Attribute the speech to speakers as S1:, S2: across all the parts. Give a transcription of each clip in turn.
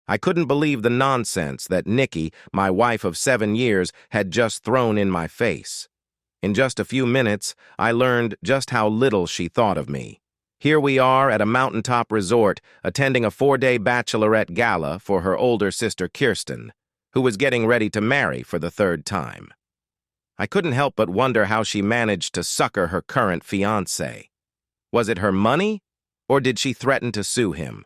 S1: I couldn't believe the nonsense that Nikki, my wife of 7 years, had just thrown in my face. In just a few minutes, I learned just how little she thought of me. Here we are at a mountaintop resort, attending a 4-day bachelorette gala for her older sister Kirsten, who was getting ready to marry for the 3rd time. I couldn't help but wonder how she managed to sucker her current fiancé. Was it her money, or did she threaten to sue him?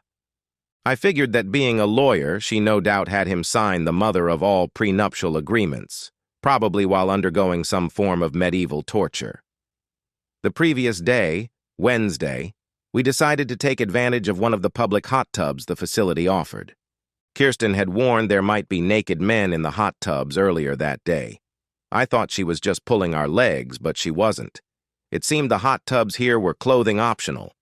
S1: I figured that being a lawyer, she no doubt had him sign the mother of all prenuptial agreements, probably while undergoing some form of medieval torture. The previous day, Wednesday, we decided to take advantage of one of the public hot tubs the facility offered. Kirsten had warned there might be naked men in the hot tubs earlier that day. I thought she was just pulling our legs, but she wasn't. It seemed the hot tubs here were clothing optional.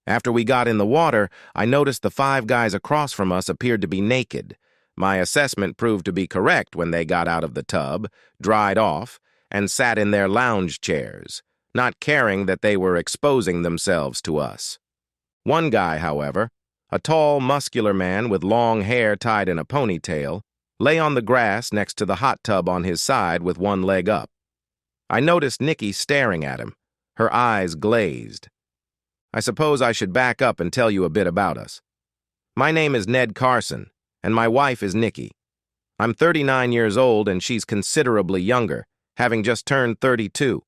S1: After we got in the water, I noticed the 5 guys across from us appeared to be naked. My assessment proved to be correct when they got out of the tub, dried off, and sat in their lounge chairs, not caring that they were exposing themselves to us. One guy, however, a tall, muscular man with long hair tied in a ponytail, lay on the grass next to the hot tub on his side with one leg up. I noticed Nikki staring at him, her eyes glazed. I suppose I should back up and tell you a bit about us. My name is Ned Carson, and my wife is Nikki. I'm 39 years old and she's considerably younger, having just turned 32.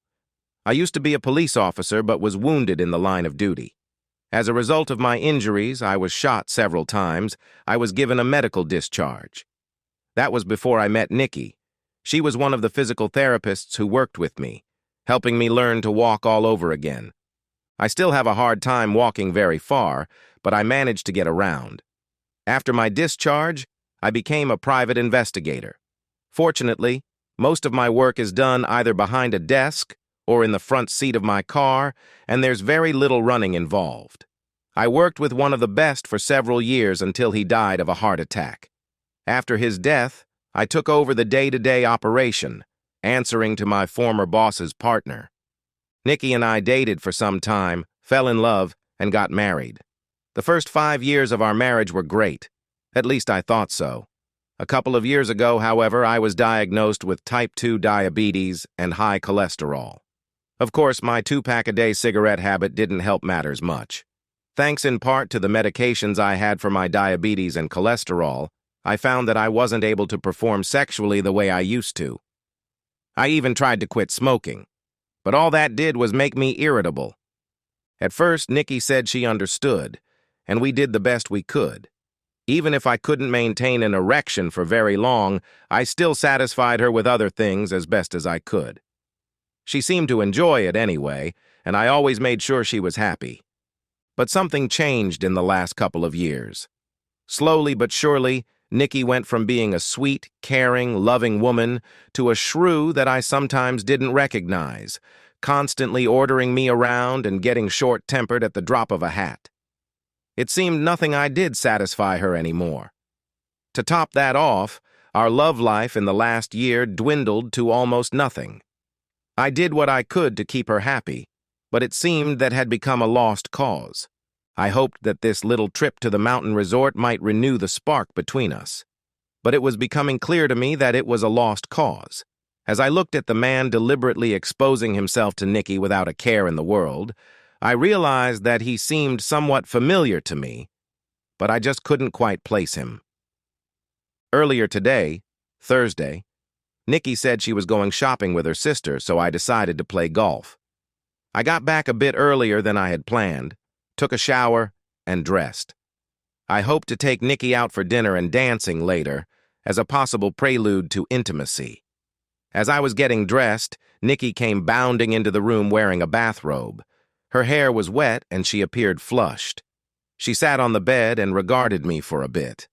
S1: I used to be a police officer but was wounded in the line of duty. As a result of my injuries, I was shot several times. I was given a medical discharge. That was before I met Nikki. She was one of the physical therapists who worked with me, helping me learn to walk all over again. I still have a hard time walking very far, but I managed to get around. After my discharge, I became a private investigator. Fortunately, most of my work is done either behind a desk or in the front seat of my car, and there's very little running involved. I worked with one of the best for several years until he died of a heart attack. After his death, I took over the day-to-day operation, answering to my former boss's partner. Nikki and I dated for some time, fell in love, and got married. The first 5 years of our marriage were great. At least I thought so. A couple of years ago, however, I was diagnosed with type 2 diabetes and high cholesterol. Of course, my 2-pack-a-day cigarette habit didn't help matters much. Thanks in part to the medications I had for my diabetes and cholesterol, I found that I wasn't able to perform sexually the way I used to. I even tried to quit smoking, but all that did was make me irritable. At first, Nikki said she understood, and we did the best we could. Even if I couldn't maintain an erection for very long, I still satisfied her with other things as best as I could. She seemed to enjoy it anyway, and I always made sure she was happy. But something changed in the last couple of years. Slowly but surely, Nikki went from being a sweet, caring, loving woman to a shrew that I sometimes didn't recognize, constantly ordering me around and getting short-tempered at the drop of a hat. It seemed nothing I did satisfy her anymore. To top that off, our love life in the last year dwindled to almost nothing. I did what I could to keep her happy, but it seemed that had become a lost cause. I hoped that this little trip to the mountain resort might renew the spark between us. But it was becoming clear to me that it was a lost cause. As I looked at the man deliberately exposing himself to Nikki without a care in the world, I realized that he seemed somewhat familiar to me, but I just couldn't quite place him. Earlier today, Thursday, Nikki said she was going shopping with her sister, so I decided to play golf. I got back a bit earlier than I had planned, took a shower, and dressed. I hoped to take Nikki out for dinner and dancing later, as a possible prelude to intimacy. As I was getting dressed, Nikki came bounding into the room wearing a bathrobe. Her hair was wet and she appeared flushed. She sat on the bed and regarded me for a bit.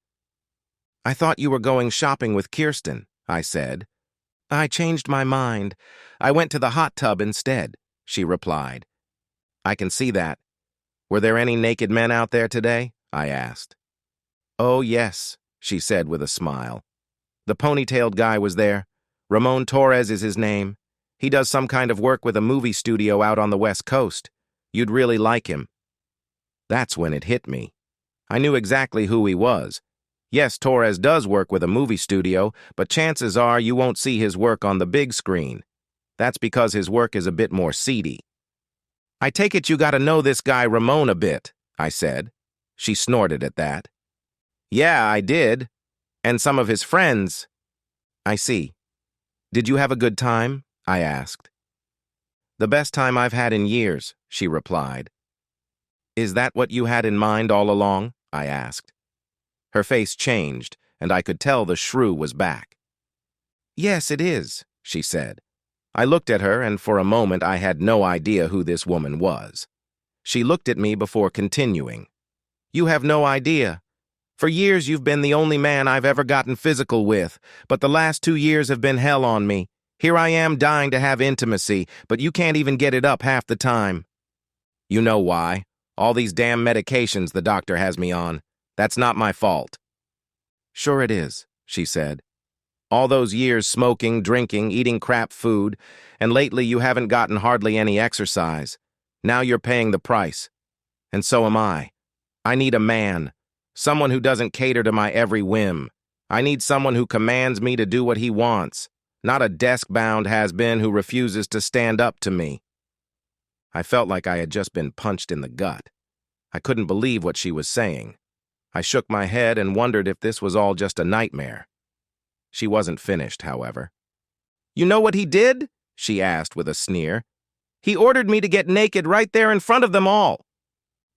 S1: "I thought you were going shopping with Kirsten," I said. "I changed my mind. I went to the hot tub instead," she replied. "I can see that. Were there any naked men out there today?" I asked. "Oh, yes," she said with a smile. "The ponytailed guy was there. Ramon Torres is his name. He does some kind of work with a movie studio out on the West Coast. You'd really like him." That's when it hit me. I knew exactly who he was. Yes, Torres does work with a movie studio, but chances are you won't see his work on the big screen. That's because his work is a bit more seedy. I take it you gotta know this guy Ramon a bit, I said. She snorted at that. Yeah, I did. And some of his friends. I see. Did you have a good time? I asked. The best time I've had in years, she replied. Is that what you had in mind all along? I asked. Her face changed, and I could tell the shrew was back. Yes, it is, she said. I looked at her, and for a moment I had no idea who this woman was. She looked at me before continuing. You have no idea. For years you've been the only man I've ever gotten physical with, but the last 2 years have been hell on me. Here I am dying to have intimacy, but you can't even get it up half the time. You know why. All these damn medications the doctor has me on. That's not my fault. Sure it is, she said. All those years smoking, drinking, eating crap food, and lately you haven't gotten hardly any exercise. Now you're paying the price. And so am I. I need a man. Someone who doesn't cater to my every whim. I need someone who commands me to do what he wants, not a desk-bound has-been who refuses to stand up to me. I felt like I had just been punched in the gut. I couldn't believe what she was saying. I shook my head and wondered if this was all just a nightmare. She wasn't finished, however. You know what he did? She asked with a sneer. He ordered me to get naked right there in front of them all.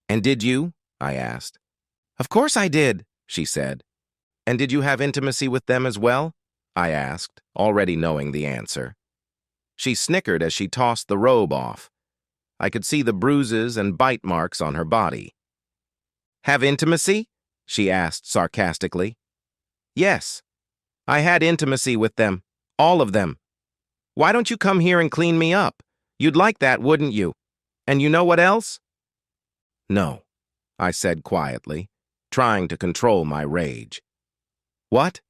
S1: And did you? I asked. Of course I did, she said. And did you have intimacy with them as well? I asked, already knowing the answer. She snickered as she tossed the robe off. I could see the bruises and bite marks on her body. Have intimacy? She asked sarcastically. Yes. I had intimacy with them. All of them. Why don't you come here and clean me up? You'd like that, wouldn't you? And you know what else? No, I said quietly, trying to control my rage. What?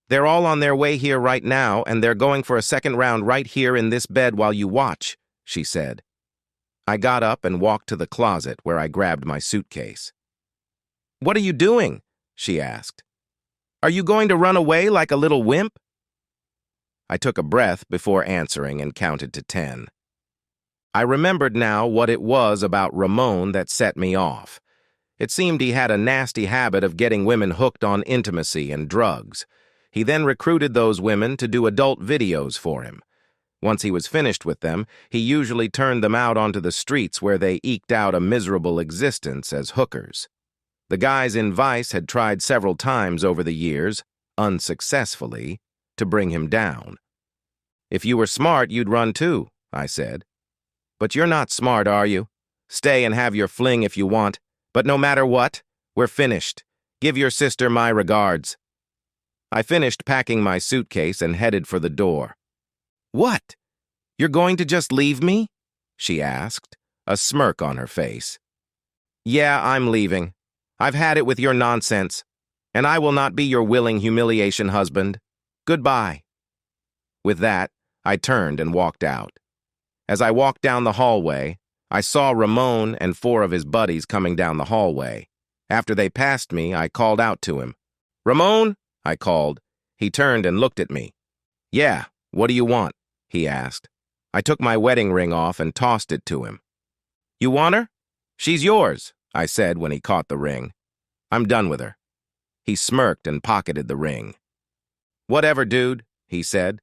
S1: They're all on their way here right now, and they're going for a second round right here in this bed while you watch, she said. I got up and walked to the closet where I grabbed my suitcase. What are you doing? She asked. Are you going to run away like a little wimp? I took a breath before answering and counted to 10. I remembered now what it was about Ramon that set me off. It seemed he had a nasty habit of getting women hooked on intimacy and drugs. He then recruited those women to do adult videos for him. Once he was finished with them, he usually turned them out onto the streets where they eked out a miserable existence as hookers. The guys in Vice had tried several times over the years, unsuccessfully, to bring him down. If you were smart, you'd run too, I said. But you're not smart, are you? Stay and have your fling if you want, but no matter what, we're finished. Give your sister my regards. I finished packing my suitcase and headed for the door. What? You're going to just leave me? She asked, a smirk on her face. Yeah, I'm leaving. I've had it with your nonsense, and I will not be your willing humiliation husband. Goodbye. With that, I turned and walked out. As I walked down the hallway, I saw Ramon and 4 of his buddies coming down the hallway. After they passed me, I called out to him. Ramon, I called. He turned and looked at me. Yeah, what do you want? He asked. I took my wedding ring off and tossed it to him. You want her? She's yours, I said when he caught the ring. I'm done with her. He smirked and pocketed the ring. Whatever, dude, he said.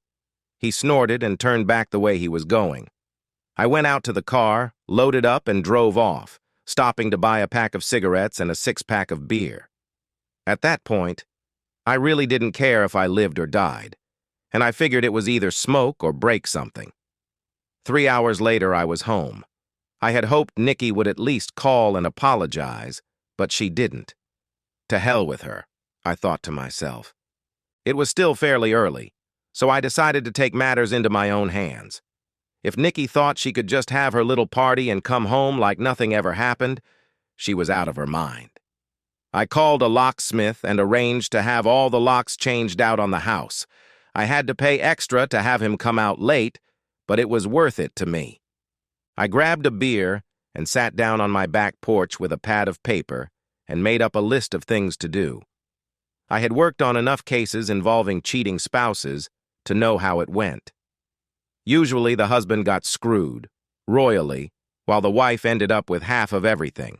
S1: He snorted and turned back the way he was going. I went out to the car, loaded up, and drove off, stopping to buy a pack of cigarettes and a 6-pack of beer. At that point, I really didn't care if I lived or died, and I figured it was either smoke or break something. 3 hours later, I was home. I had hoped Nikki would at least call and apologize, but she didn't. To hell with her, I thought to myself. It was still fairly early, so I decided to take matters into my own hands. If Nikki thought she could just have her little party and come home like nothing ever happened, she was out of her mind. I called a locksmith and arranged to have all the locks changed out on the house. I had to pay extra to have him come out late, but it was worth it to me. I grabbed a beer and sat down on my back porch with a pad of paper and made up a list of things to do. I had worked on enough cases involving cheating spouses to know how it went. Usually the husband got screwed, royally, while the wife ended up with half of everything.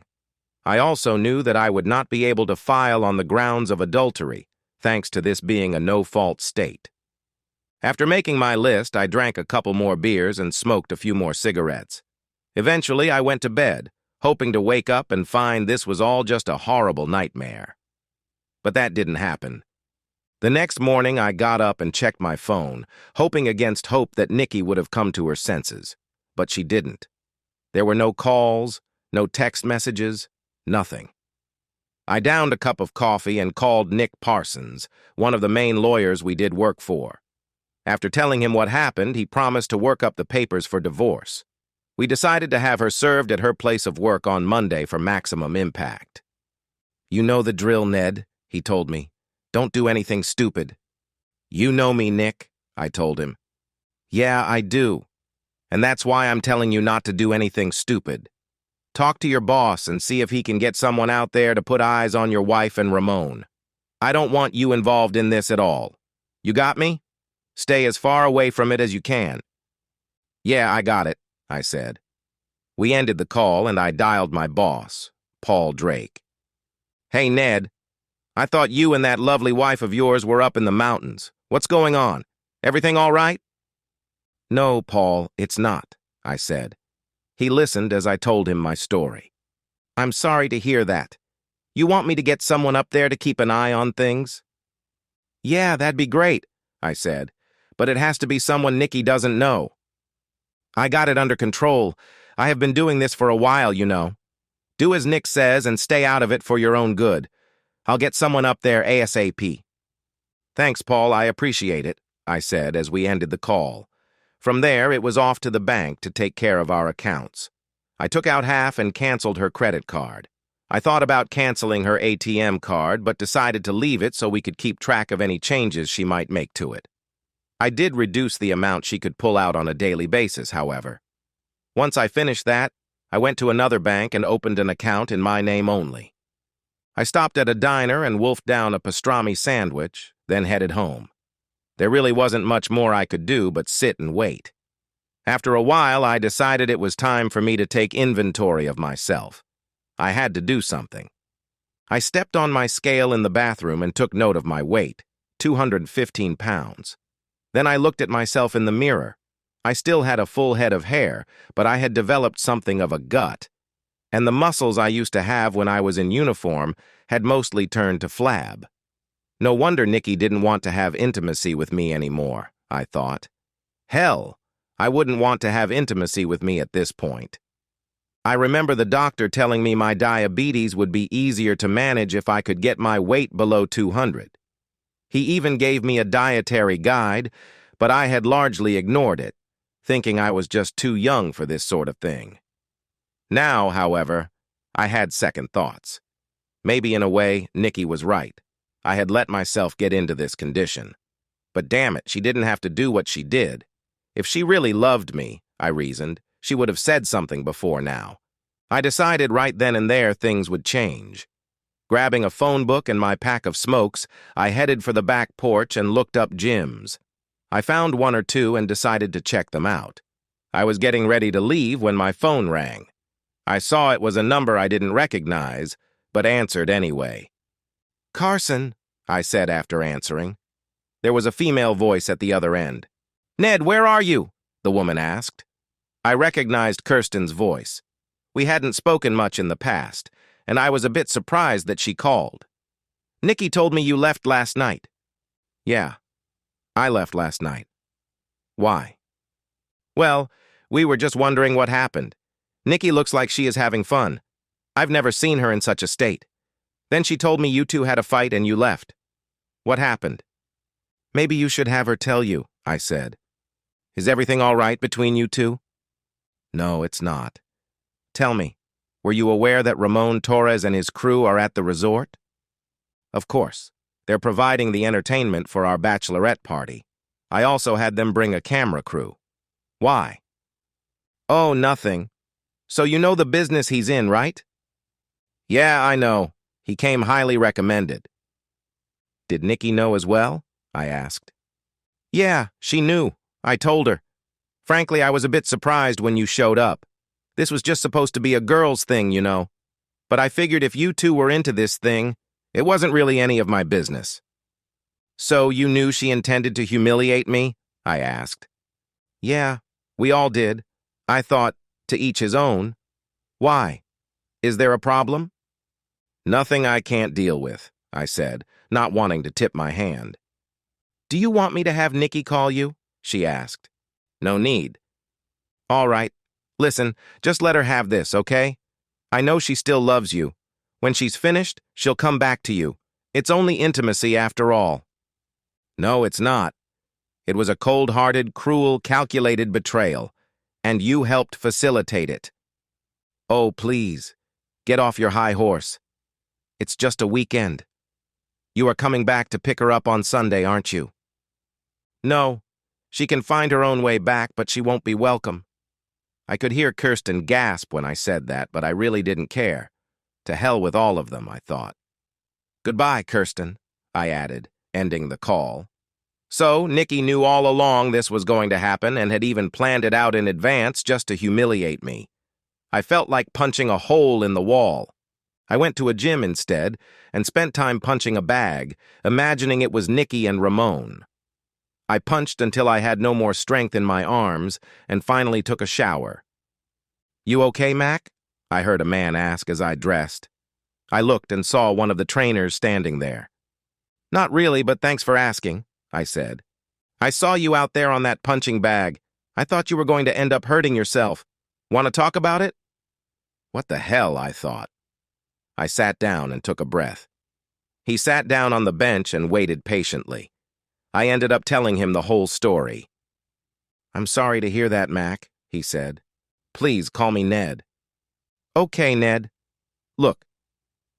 S1: I also knew that I would not be able to file on the grounds of adultery, thanks to this being a no-fault state. After making my list, I drank a couple more beers and smoked a few more cigarettes. Eventually, I went to bed, hoping to wake up and find this was all just a horrible nightmare. But that didn't happen. The next morning, I got up and checked my phone, hoping against hope that Nikki would have come to her senses. But she didn't. There were no calls, no text messages, nothing. I downed a cup of coffee and called Nick Parsons, one of the main lawyers we did work for. After telling him what happened, he promised to work up the papers for divorce. We decided to have her served at her place of work on Monday for maximum impact. "You know the drill, Ned," he told me. "Don't do anything stupid." "You know me, Nick," I told him. "Yeah, I do. And that's why I'm telling you not to do anything stupid. Talk to your boss and see if he can get someone out there to put eyes on your wife and Ramon. I don't want you involved in this at all. You got me? Stay as far away from it as you can." "Yeah, I got it," I said. We ended the call and I dialed my boss, Paul Drake. "Hey, Ned, I thought you and that lovely wife of yours were up in the mountains. What's going on? Everything all right?" "No, Paul, it's not," I said. He listened as I told him my story. "I'm sorry to hear that. You want me to get someone up there to keep an eye on things?" "Yeah, that'd be great," I said, "but it has to be someone Nikki doesn't know. I got it under control. I have been doing this for a while, you know. Do as Nick says and stay out of it for your own good. I'll get someone up there ASAP." "Thanks, Paul, I appreciate it," I said as we ended the call. From there, it was off to the bank to take care of our accounts. I took out half and canceled her credit card. I thought about canceling her ATM card, but decided to leave it so we could keep track of any changes she might make to it. I did reduce the amount she could pull out on a daily basis, however. Once I finished that, I went to another bank and opened an account in my name only. I stopped at a diner and wolfed down a pastrami sandwich, then headed home. There really wasn't much more I could do but sit and wait. After a while, I decided it was time for me to take inventory of myself. I had to do something. I stepped on my scale in the bathroom and took note of my weight, 215 pounds. Then I looked at myself in the mirror. I still had a full head of hair, but I had developed something of a gut. And the muscles I used to have when I was in uniform had mostly turned to flab. No wonder Nikki didn't want to have intimacy with me anymore, I thought. Hell, I wouldn't want to have intimacy with me at this point. I remember the doctor telling me my diabetes would be easier to manage if I could get my weight below 200. He even gave me a dietary guide, but I had largely ignored it, thinking I was just too young for this sort of thing. Now, however, I had second thoughts. Maybe in a way, Nikki was right. I had let myself get into this condition. But damn it, she didn't have to do what she did. If she really loved me, I reasoned, she would have said something before now. I decided right then and there things would change. Grabbing a phone book and my pack of smokes, I headed for the back porch and looked up gyms. I found one or two and decided to check them out. I was getting ready to leave when my phone rang. I saw it was a number I didn't recognize, but answered anyway. "Carson," I said after answering. There was a female voice at the other end. "Ned, where are you?" the woman asked. I recognized Kirsten's voice. We hadn't spoken much in the past, and I was a bit surprised that she called. "Nikki told me you left last night." "Yeah, I left last night." "Why?" "Well, we were just wondering what happened. Nikki looks like she is having fun. I've never seen her in such a state. Then she told me you two had a fight and you left. What happened?" "Maybe you should have her tell you," I said. "Is everything all right between you two?" "No, it's not. Tell me, were you aware that Ramon Torres and his crew are at the resort?" "Of course. They're providing the entertainment for our bachelorette party. I also had them bring a camera crew." "Why?" "Oh, nothing. So you know the business he's in, right?" "Yeah, I know. He came highly recommended." Did Nikki know as well? I asked. Yeah, she knew. I told her. Frankly, I was a bit surprised when you showed up. This was just supposed to be a girls' thing, you know. But I figured if you two were into this thing, it wasn't really any of my business. So you knew she intended to humiliate me? I asked. Yeah, we all did. I thought, to each his own. Why? Is there a problem? Nothing I can't deal with, I said, not wanting to tip my hand. Do you want me to have Nikki call you? She asked. No need. All right. Listen, just let her have this, okay? I know she still loves you. When she's finished, she'll come back to you. It's only intimacy after all. No, it's not. It was a cold-hearted, cruel, calculated betrayal, and you helped facilitate it. Oh, please, get off your high horse. It's just a weekend. You are coming back to pick her up on Sunday, aren't you? No, she can find her own way back, but she won't be welcome. I could hear Kirsten gasp when I said that, but I really didn't care. To hell with all of them, I thought. Goodbye, Kirsten, I added, ending the call. So, Nikki knew all along this was going to happen and had even planned it out in advance just to humiliate me. I felt like punching a hole in the wall. I went to a gym instead and spent time punching a bag, imagining it was Nikki and Ramon. I punched until I had no more strength in my arms and finally took a shower. You okay, Mac? I heard a man ask as I dressed. I looked and saw one of the trainers standing there. Not really, but thanks for asking, I said. I saw you out there on that punching bag. I thought you were going to end up hurting yourself. Want to talk about it? What the hell, I thought. I sat down and took a breath. He sat down on the bench and waited patiently. I ended up telling him the whole story. I'm sorry to hear that, Mac, he said. Please call me Ned. Okay, Ned. Look,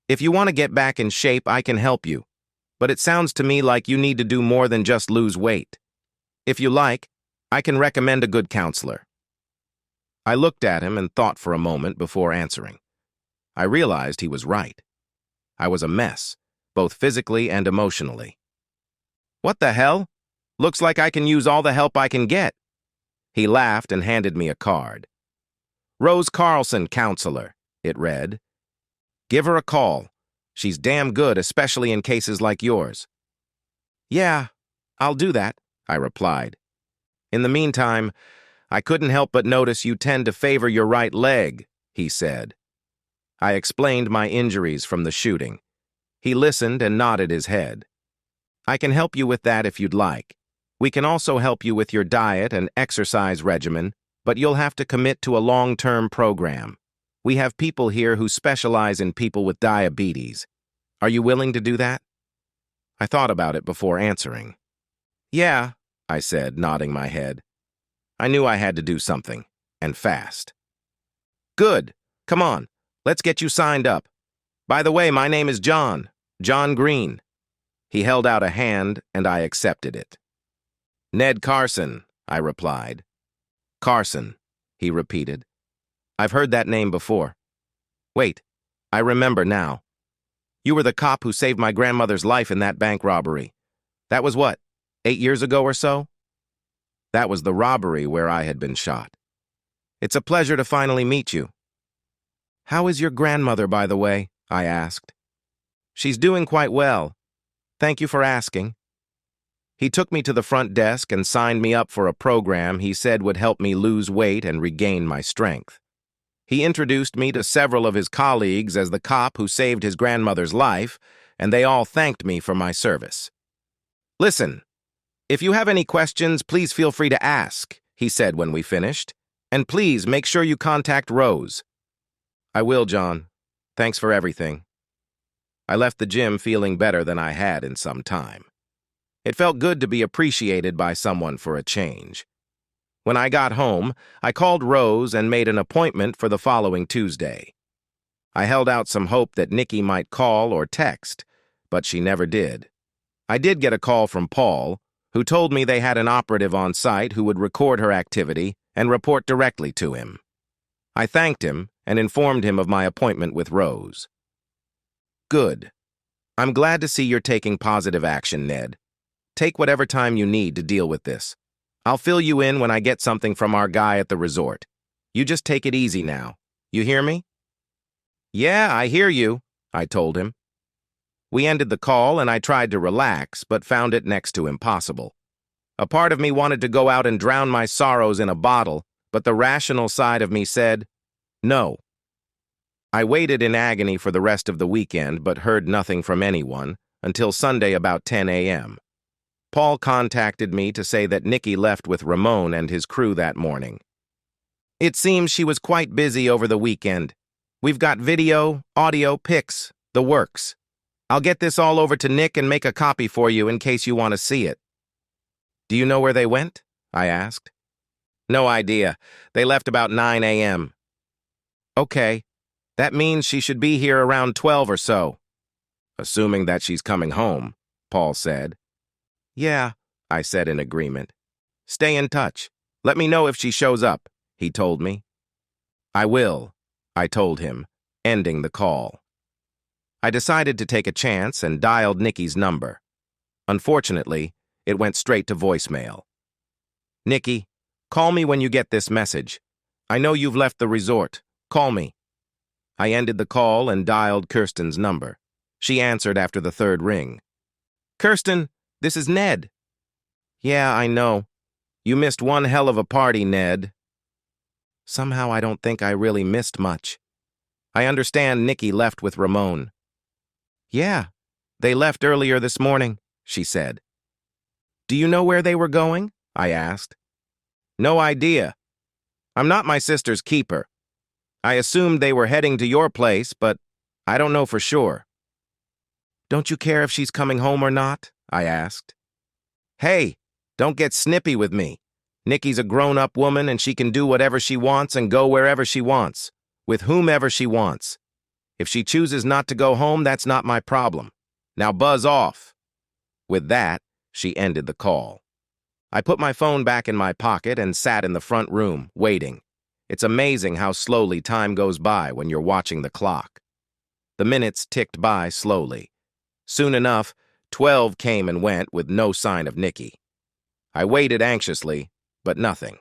S1: if you want to get back in shape, I can help you. But it sounds to me like you need to do more than just lose weight. If you like, I can recommend a good counselor. I looked at him and thought for a moment before answering. I realized he was right. I was a mess, both physically and emotionally. What the hell? Looks like I can use all the help I can get. He laughed and handed me a card. Rose Carlson, counselor, it read. Give her a call. She's damn good, especially in cases like yours. Yeah, I'll do that, I replied. In the meantime, I couldn't help but notice you tend to favor your right leg, he said. I explained my injuries from the shooting. He listened and nodded his head. I can help you with that if you'd like. We can also help you with your diet and exercise regimen, but you'll have to commit to a long-term program. We have people here who specialize in people with diabetes. Are you willing to do that? I thought about it before answering. Yeah, I said, nodding my head. I knew I had to do something, and fast. Good. Come on, let's get you signed up. By the way, my name is John Green. He held out a hand, and I accepted it. Ned Carson, I replied. Carson, he repeated. I've heard that name before. Wait, I remember now. You were the cop who saved my grandmother's life in that bank robbery. That was what, 8 years ago or so? That was the robbery where I had been shot. It's a pleasure to finally meet you. How is your grandmother, by the way? I asked. She's doing quite well. Thank you for asking. He took me to the front desk and signed me up for a program he said would help me lose weight and regain my strength. He introduced me to several of his colleagues as the cop who saved his grandmother's life, and they all thanked me for my service. Listen, if you have any questions, please feel free to ask, he said when we finished. And please make sure you contact Rose. I will, John. Thanks for everything. I left the gym feeling better than I had in some time. It felt good to be appreciated by someone for a change. When I got home, I called Rose and made an appointment for the following Tuesday. I held out some hope that Nikki might call or text, but she never did. I did get a call from Paul, who told me they had an operative on site who would record her activity and report directly to him. I thanked him and informed him of my appointment with Rose. Good. I'm glad to see you're taking positive action, Ned. Take whatever time you need to deal with this. I'll fill you in when I get something from our guy at the resort. You just take it easy now. You hear me? Yeah, I hear you, I told him. We ended the call and I tried to relax, but found it next to impossible. A part of me wanted to go out and drown my sorrows in a bottle, but the rational side of me said, no. I waited in agony for the rest of the weekend, but heard nothing from anyone until Sunday about 10 a.m. Paul contacted me to say that Nikki left with Ramon and his crew that morning. It seems she was quite busy over the weekend. We've got video, audio, pics, the works. I'll get this all over to Nick and make a copy for you in case you want to see it. Do you know where they went? I asked. No idea. They left about 9 a.m. Okay. That means she should be here around 12 or so. Assuming that she's coming home, Paul said. Yeah, I said in agreement. Stay in touch. Let me know if she shows up, he told me. I will, I told him, ending the call. I decided to take a chance and dialed Nikki's number. Unfortunately, it went straight to voicemail. Nikki, call me when you get this message. I know you've left the resort. Call me. I ended the call and dialed Kirsten's number. She answered after the third ring. Kirsten, this is Ned. Yeah, I know. You missed one hell of a party, Ned. Somehow I don't think I really missed much. I understand Nikki left with Ramon. Yeah, they left earlier this morning, she said. Do you know where they were going? I asked. No idea. I'm not my sister's keeper. I assumed they were heading to your place, but I don't know for sure. Don't you care if she's coming home or not? I asked. Hey, don't get snippy with me. Nikki's a grown-up woman and she can do whatever she wants and go wherever she wants, with whomever she wants. If she chooses not to go home, that's not my problem. Now buzz off. With that, she ended the call. I put my phone back in my pocket and sat in the front room, waiting. It's amazing how slowly time goes by when you're watching the clock. The minutes ticked by slowly. Soon enough, 12 came and went with no sign of Nikki. I waited anxiously, but nothing.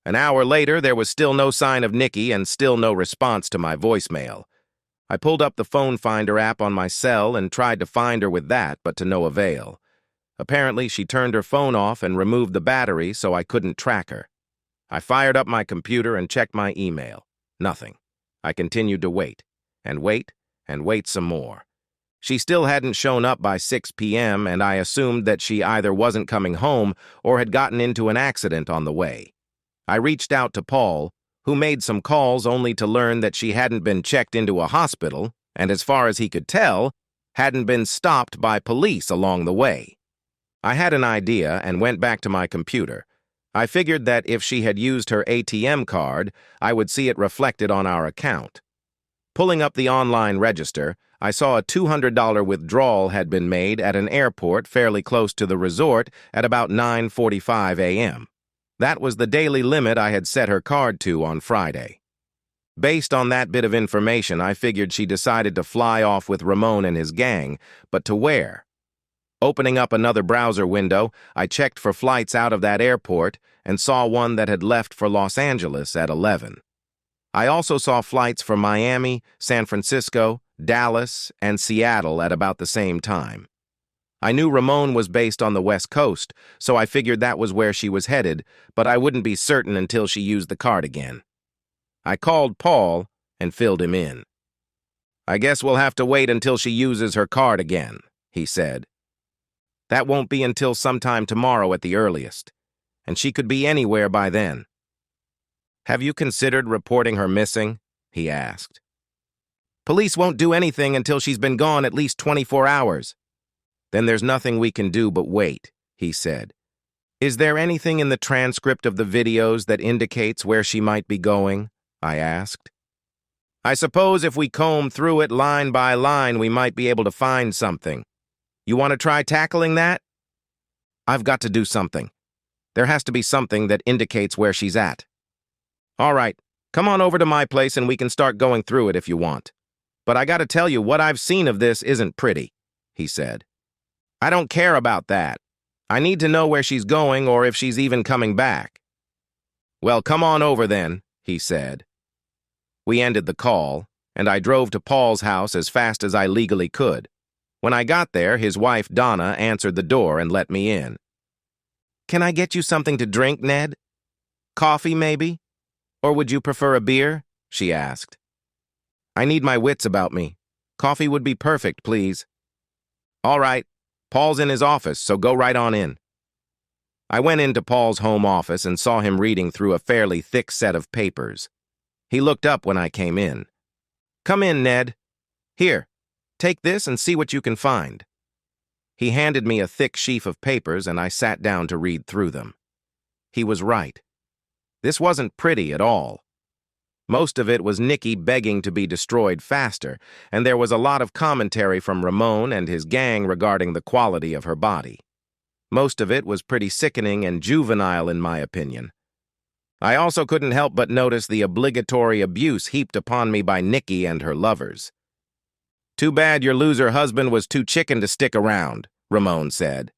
S1: An hour later, there was still no sign of Nikki and still no response to my voicemail. I pulled up the phone finder app on my cell and tried to find her with that, but to no avail. Apparently, she turned her phone off and removed the battery so I couldn't track her. I fired up my computer and checked my email. Nothing. I continued to wait, and wait, and wait some more. She still hadn't shown up by 6 p.m., and I assumed that she either wasn't coming home or had gotten into an accident on the way. I reached out to Paul, who made some calls only to learn that she hadn't been checked into a hospital, and as far as he could tell, hadn't been stopped by police along the way. I had an idea and went back to my computer. I figured that if she had used her ATM card, I would see it reflected on our account. Pulling up the online register, I saw a $200 withdrawal had been made at an airport fairly close to the resort at about 9:45 a.m. That was the daily limit I had set her card to on Friday. Based on that bit of information, I figured she decided to fly off with Ramon and his gang, but to where? Opening up another browser window, I checked for flights out of that airport and saw one that had left for Los Angeles at 11. I also saw flights for Miami, San Francisco, Dallas, and Seattle at about the same time. I knew Ramon was based on the West Coast, so I figured that was where she was headed, but I wouldn't be certain until she used the card again. I called Paul and filled him in. I guess we'll have to wait until she uses her card again, he said. That won't be until sometime tomorrow at the earliest, and she could be anywhere by then. Have you considered reporting her missing? He asked. Police won't do anything until she's been gone at least 24 hours. Then there's nothing we can do but wait, he said. Is there anything in the transcript of the videos that indicates where she might be going? I asked. I suppose if we comb through it line by line, we might be able to find something. You want to try tackling that? I've got to do something. There has to be something that indicates where she's at. All right, come on over to my place and we can start going through it if you want. But I gotta tell you, what I've seen of this isn't pretty. he said. I don't care about that. I need to know where she's going or if she's even coming back. Well, come on over then, he said. We ended the call, and I drove to Paul's house as fast as I legally could. When I got there, his wife, Donna, answered the door and let me in. Can I get you something to drink, Ned? Coffee, maybe? Or would you prefer a beer? She asked. I need my wits about me. Coffee would be perfect, please. All right. Paul's in his office, so go right on in. I went into Paul's home office and saw him reading through a fairly thick set of papers. He looked up when I came in. Come in, Ned. Here, take this and see what you can find. He handed me a thick sheaf of papers and I sat down to read through them. He was right. This wasn't pretty at all. Most of it was Nikki begging to be destroyed faster, and there was a lot of commentary from Ramon and his gang regarding the quality of her body. Most of it was pretty sickening and juvenile in my opinion. I also couldn't help but notice the obligatory abuse heaped upon me by Nikki and her lovers. Too bad your loser husband was too chicken to stick around, Ramon said.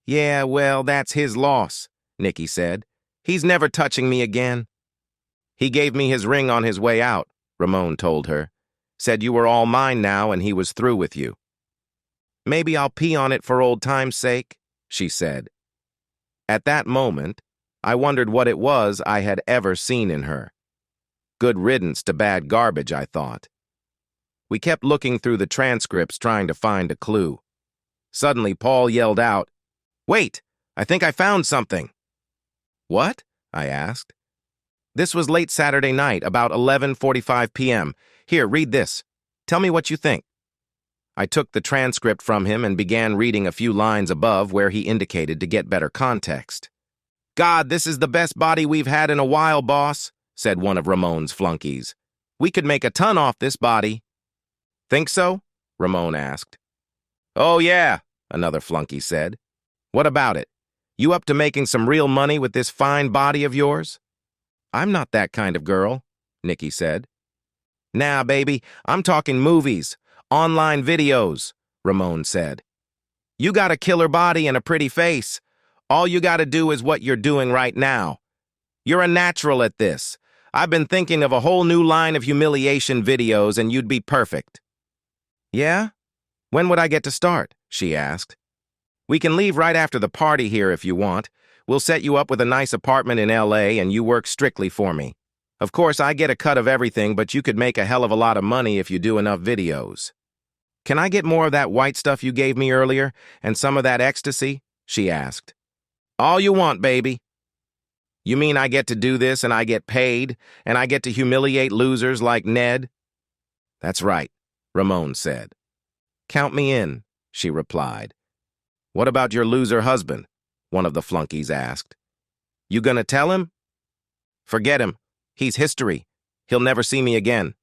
S1: Yeah, well, that's his loss, Nikki said. He's never touching me again. He gave me his ring on his way out, Ramon told her. Said you were all mine now and he was through with you. Maybe I'll pee on it for old time's sake, she said. At that moment, I wondered what it was I had ever seen in her. Good riddance to bad garbage, I thought. We kept looking through the transcripts trying to find a clue. Suddenly, Paul yelled out, Wait, I think I found something. What? I asked. This was late Saturday night, about 11:45 p.m. Here, read this. Tell me what you think. I took the transcript from him and began reading a few lines above where he indicated to get better context. God, this is the best body we've had in a while, boss, said one of Ramon's flunkies. We could make a ton off this body. Think so? Ramon asked. Oh, yeah, another flunky said. What about it? You up to making some real money with this fine body of yours? I'm not that kind of girl, Nikki said. Nah, baby, I'm talking movies, online videos, Ramon said. You got a killer body and a pretty face. All you gotta do is what you're doing right now. You're a natural at this. I've been thinking of a whole new line of humiliation videos and you'd be perfect. Yeah? When would I get to start? She asked. We can leave right after the party here if you want. We'll set you up with a nice apartment in LA and you work strictly for me. Of course, I get a cut of everything, but you could make a hell of a lot of money if you do enough videos. Can I get more of that white stuff you gave me earlier and some of that ecstasy? She asked. All you want, baby. You mean I get to do this and I get paid and I get to humiliate losers like Ned? That's right, Ramon said. Count me in, she replied. What about your loser husband? One of the flunkies asked. You gonna tell him? Forget him. He's history. He'll never see me again.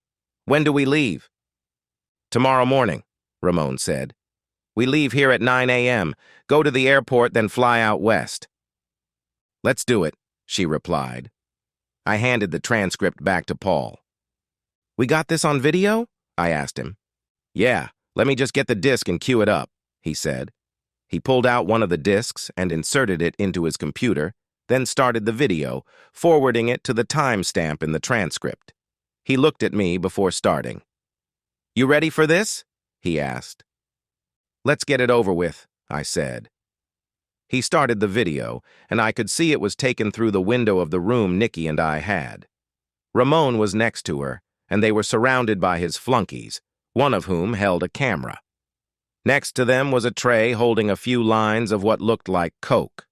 S1: When do we leave? Tomorrow morning, Ramon said. We leave here at 9 a.m., go to the airport, then fly out west. Let's do it, she replied. I handed the transcript back to Paul. We got this on video? I asked him. Yeah, let me just get the disc and cue it up, he said. He pulled out one of the discs and inserted it into his computer, then started the video, forwarding it to the timestamp in the transcript. He looked at me before starting. You ready for this? He asked. Let's get it over with, I said. He started the video, and I could see it was taken through the window of the room Nikki and I had. Ramon was next to her, and they were surrounded by his flunkies, one of whom held a camera. Next to them was a tray holding a few lines of what looked like coke.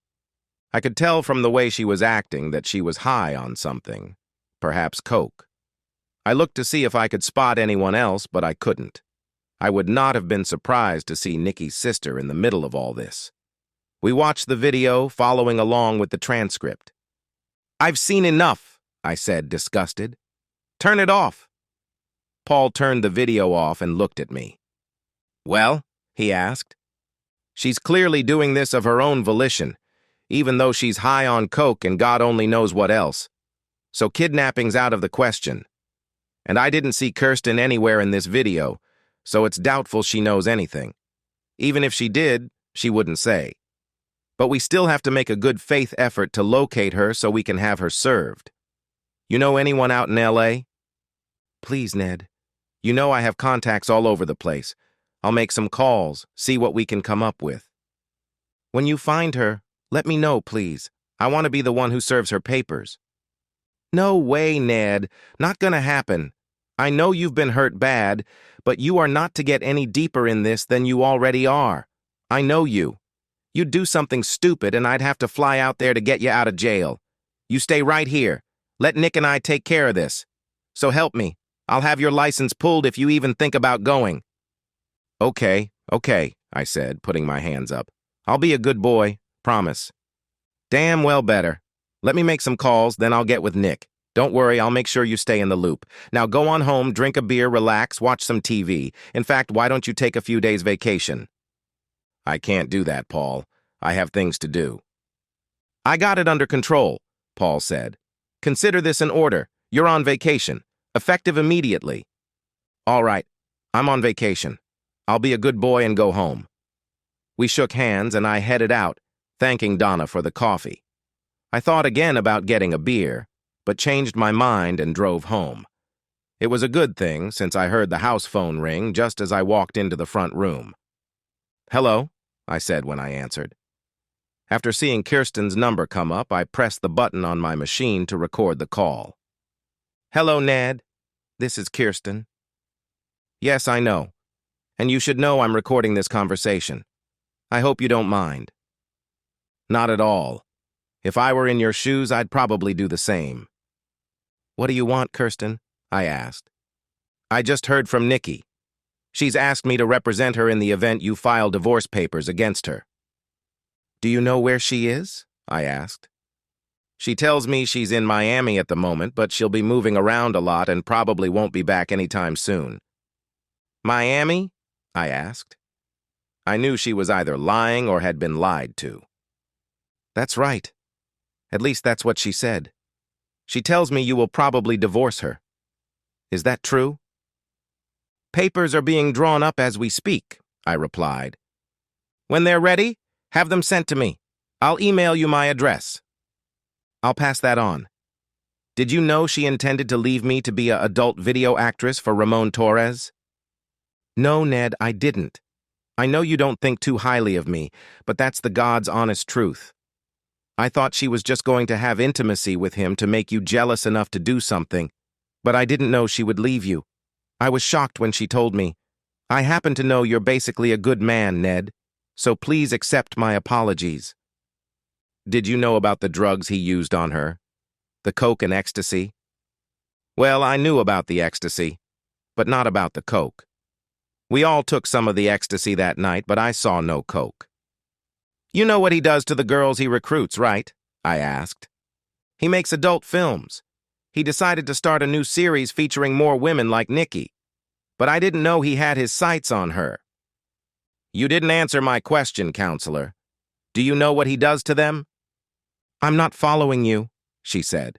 S1: I could tell from the way she was acting that she was high on something, perhaps coke. I looked to see if I could spot anyone else, but I couldn't. I would not have been surprised to see Nikki's sister in the middle of all this. We watched the video, following along with the transcript. I've seen enough, I said, disgusted. Turn it off. Paul turned the video off and looked at me. Well? He asked. She's clearly doing this of her own volition, even though she's high on coke and God only knows what else. So kidnapping's out of the question. And I didn't see Kirsten anywhere in this video, so it's doubtful she knows anything. Even if she did, she wouldn't say. But we still have to make a good faith effort to locate her so we can have her served. You know anyone out in L.A.? Please, Ned. You know I have contacts all over the place. I'll make some calls, see what we can come up with. When you find her, let me know, please. I want to be the one who serves her papers. No way, Ned. Not gonna happen. I know you've been hurt bad, but you are not to get any deeper in this than you already are. I know you. You'd do something stupid and I'd have to fly out there to get you out of jail. You stay right here. Let Nick and I take care of this. So help me. I'll have your license pulled if you even think about going. Okay, I said, putting my hands up. I'll be a good boy, promise. Damn well better. Let me make some calls, then I'll get with Nick. Don't worry, I'll make sure you stay in the loop. Now go on home, drink a beer, relax, watch some TV. In fact, why don't you take a few days vacation? I can't do that, Paul. I have things to do. I got it under control, Paul said. Consider this an order. You're on vacation. Effective immediately. All right, I'm on vacation. I'll be a good boy and go home. We shook hands and I headed out, thanking Donna for the coffee. I thought again about getting a beer, but changed my mind and drove home. It was a good thing since I heard the house phone ring just as I walked into the front room. Hello, I said when I answered. After seeing Kirsten's number come up, I pressed the button on my machine to record the call. Hello, Ned. This is Kirsten. Yes, I know. And you should know I'm recording this conversation. I hope you don't mind. Not at all. If I were in your shoes, I'd probably do the same. What do you want, Kirsten? I asked. I just heard from Nikki. She's asked me to represent her in the event you file divorce papers against her. Do you know where she is? I asked. She tells me she's in Miami at the moment, but she'll be moving around a lot and probably won't be back anytime soon. Miami? I asked. I knew she was either lying or had been lied to. That's right. At least that's what she said. She tells me you will probably divorce her. Is that true? Papers are being drawn up as we speak, I replied. When they're ready, have them sent to me. I'll email you my address. I'll pass that on. Did you know she intended to leave me to be an adult video actress for Ramon Torres? No, Ned, I didn't. I know you don't think too highly of me, but that's the God's honest truth. I thought she was just going to have intimacy with him to make you jealous enough to do something, but I didn't know she would leave you. I was shocked when she told me. I happen to know you're basically a good man, Ned, so please accept my apologies. Did you know about the drugs he used on her? The coke and ecstasy? Well, I knew about the ecstasy, but not about the coke. We all took some of the ecstasy that night, but I saw no coke. You know what he does to the girls he recruits, right? I asked. He makes adult films. He decided to start a new series featuring more women like Nikki. But I didn't know he had his sights on her. You didn't answer my question, counselor. Do you know what he does to them? I'm not following you, she said.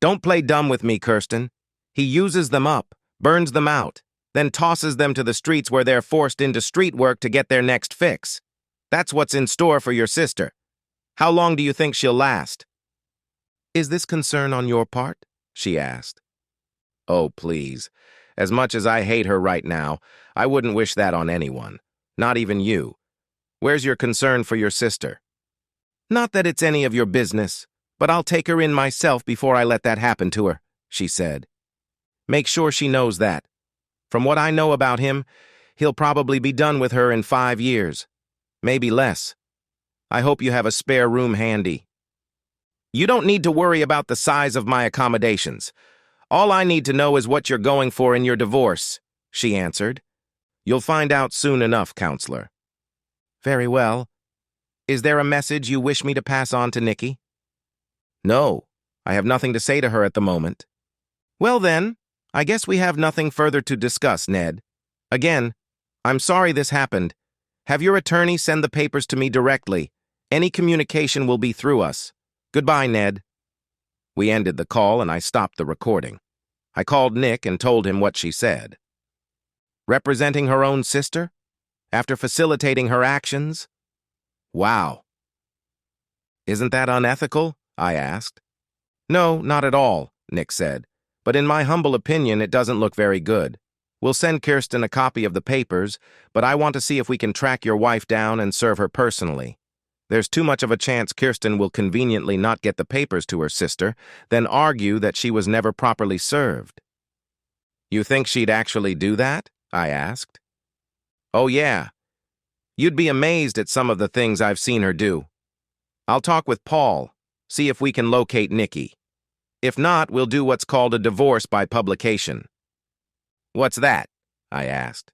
S1: Don't play dumb with me, Kirsten. He uses them up, burns them out, then tosses them to the streets where they're forced into street work to get their next fix. That's what's in store for your sister. How long do you think she'll last? Is this concern on your part? She asked. Oh, please. As much as I hate her right now, I wouldn't wish that on anyone. Not even you. Where's your concern for your sister? Not that it's any of your business, but I'll take her in myself before I let that happen to her, she said. Make sure she knows that. From what I know about him, he'll probably be done with her in 5 years. Maybe less. I hope you have a spare room handy. You don't need to worry about the size of my accommodations. All I need to know is what you're going for in your divorce, she answered. You'll find out soon enough, counselor. Very well. Is there a message you wish me to pass on to Nikki? No, I have nothing to say to her at the moment. Well then, I guess we have nothing further to discuss, Ned. Again, I'm sorry this happened. Have your attorney send the papers to me directly. Any communication will be through us. Goodbye, Ned. We ended the call and I stopped the recording. I called Nick and told him what she said. Representing her own sister? after facilitating her actions? Wow. Isn't that unethical? I asked. No, not at all, Nick said. But in my humble opinion, it doesn't look very good. We'll send Kirsten a copy of the papers, but I want to see if we can track your wife down and serve her personally. There's too much of a chance Kirsten will conveniently not get the papers to her sister, then argue that she was never properly served. You think she'd actually do that? I asked. Oh yeah. You'd be amazed at some of the things I've seen her do. I'll talk with Paul, see if we can locate Nikki. If not, we'll do what's called a divorce by publication. What's that? I asked.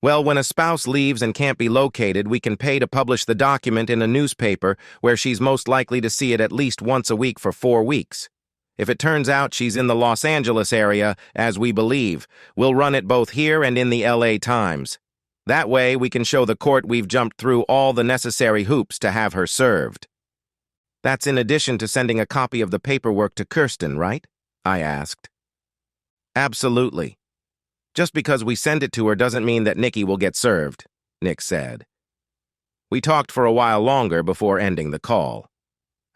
S1: Well, when a spouse leaves and can't be located, we can pay to publish the document in a newspaper where she's most likely to see it at least once a week for 4 weeks. If it turns out she's in the Los Angeles area, as we believe, we'll run it both here and in the LA Times. That way, we can show the court we've jumped through all the necessary hoops to have her served. That's in addition to sending a copy of the paperwork to Kirsten, right? I asked. Absolutely. Just because we send it to her doesn't mean that Nikki will get served, Nick said. We talked for a while longer before ending the call.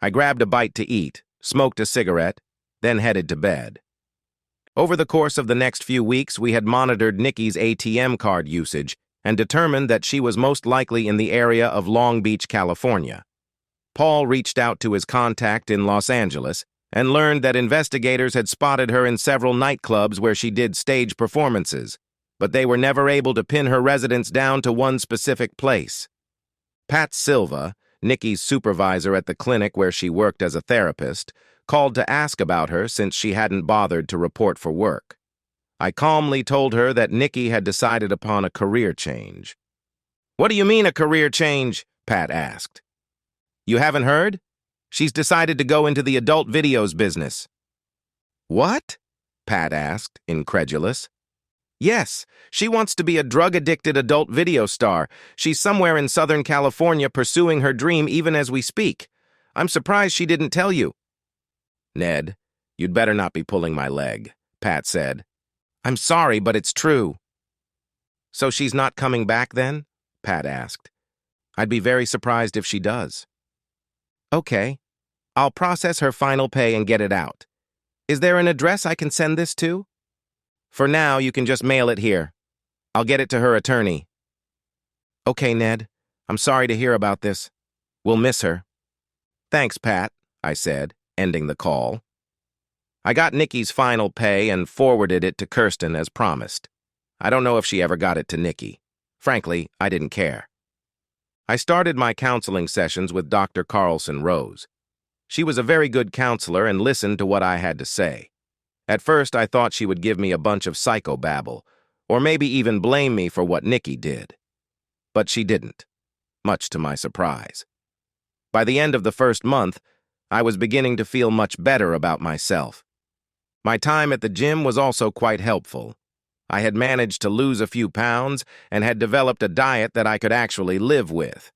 S1: I grabbed a bite to eat, smoked a cigarette, then headed to bed. Over the course of the next few weeks, we had monitored Nikki's ATM card usage and determined that she was most likely in the area of Long Beach, California. Paul reached out to his contact in Los Angeles and learned that investigators had spotted her in several nightclubs where she did stage performances, but they were never able to pin her residence down to one specific place. Pat Silva, Nikki's supervisor at the clinic where she worked as a therapist, called to ask about her since she hadn't bothered to report for work. I calmly told her that Nikki had decided upon a career change. What do you mean a career change? Pat asked. You haven't heard? She's decided to go into the adult videos business. What? Pat asked, incredulous. Yes, she wants to be a drug-addicted adult video star. She's somewhere in Southern California pursuing her dream even as we speak. I'm surprised she didn't tell you. Ned, you'd better not be pulling my leg, Pat said. I'm sorry, but it's true. So she's not coming back then? Pat asked. I'd be very surprised if she does. Okay. I'll process her final pay and get it out. Is there an address I can send this to? For now, you can just mail it here. I'll get it to her attorney. Okay, Ned. I'm sorry to hear about this. We'll miss her. Thanks, Pat, I said, ending the call. I got Nikki's final pay and forwarded it to Kirsten as promised. I don't know if she ever got it to Nikki. Frankly, I didn't care. I started my counseling sessions with Dr. Carlson Rose. She was a very good counselor and listened to what I had to say. At first, I thought she would give me a bunch of psychobabble, or maybe even blame me for what Nikki did. But she didn't, much to my surprise. By the end of the first month, I was beginning to feel much better about myself. My time at the gym was also quite helpful. I had managed to lose a few pounds and had developed a diet that I could actually live with.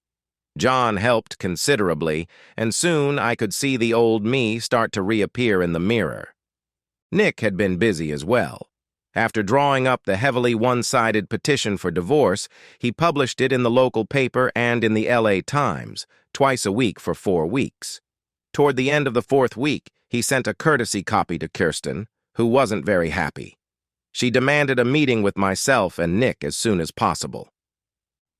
S1: John helped considerably, and soon I could see the old me start to reappear in the mirror. Nick had been busy as well. After drawing up the heavily one-sided petition for divorce, he published it in the local paper and in the LA Times, twice a week for 4 weeks. Toward the end of the 4th week, he sent a courtesy copy to Kirsten, who wasn't very happy. She demanded a meeting with myself and Nick as soon as possible.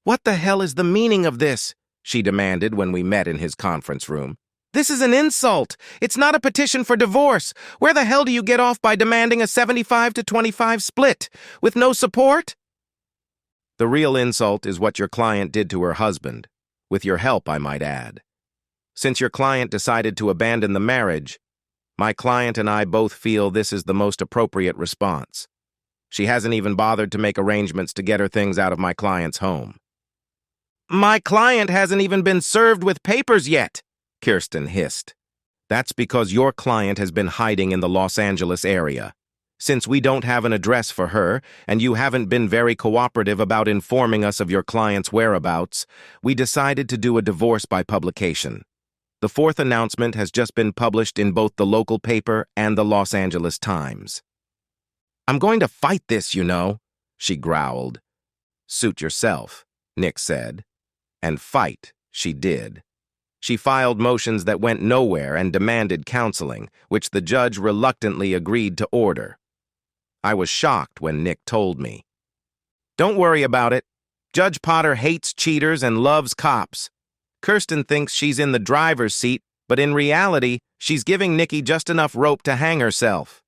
S1: What the hell is the meaning of this? She demanded when we met in his conference room. This is an insult. It's not a petition for divorce. Where the hell do you get off by demanding a 75-25 split? With no support? The real insult is what your client did to her husband. With your help, I might add. Since your client decided to abandon the marriage, my client and I both feel this is the most appropriate response. She hasn't even bothered to make arrangements to get her things out of my client's home. My client hasn't even been served with papers yet, Kirsten hissed. That's because your client has been hiding in the Los Angeles area. Since we don't have an address for her, and you haven't been very cooperative about informing us of your client's whereabouts, we decided to do a divorce by publication. The 4th announcement has just been published in both the local paper and the Los Angeles Times. I'm going to fight this, you know, she growled. Suit yourself, Nick said. And fight, she did. She filed motions that went nowhere and demanded counseling, which the judge reluctantly agreed to order. I was shocked when Nick told me. Don't worry about it. Judge Potter hates cheaters and loves cops. Kirsten thinks she's in the driver's seat, but in reality, she's giving Nikki just enough rope to hang herself.